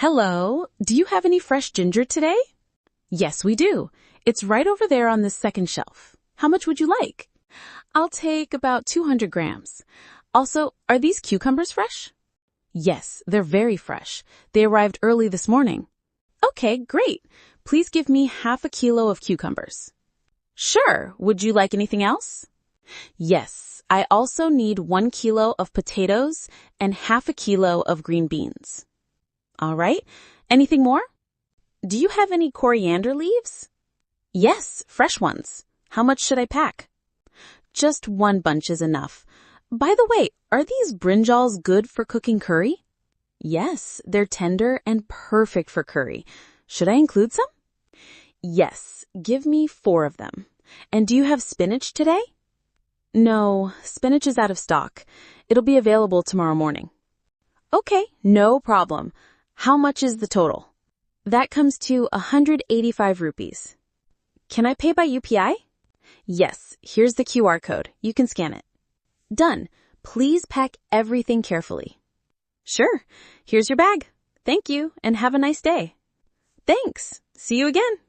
Hello, do you have any fresh ginger today? Yes, we do. It's right over there on the second shelf. How much would you like? I'll take about 200 grams. Also, are these cucumbers fresh? Yes, they're very fresh. They arrived early this morning. Okay, great. Please give me half a kilo of cucumbers. Sure. Would you like anything else? Yes, I also need 1 kilo of potatoes and half a kilo of green beans. All right. Anything more? Do you have any coriander leaves? Yes, fresh ones. How much should I pack? Just 1 bunch is enough. By the way, are these brinjals good for cooking curry? Yes, they're tender and perfect for curry. Should I include some? Yes, give me 4 of them. And do you have spinach today? No, spinach is out of stock. It'll be available tomorrow morning. Okay, no problem. How much is the total? That comes to 185 rupees. Can I pay by UPI? Yes, here's the QR code. You can scan it. Done. Please pack everything carefully. Sure. Here's your bag. Thank you, and have a nice day. Thanks. See you again.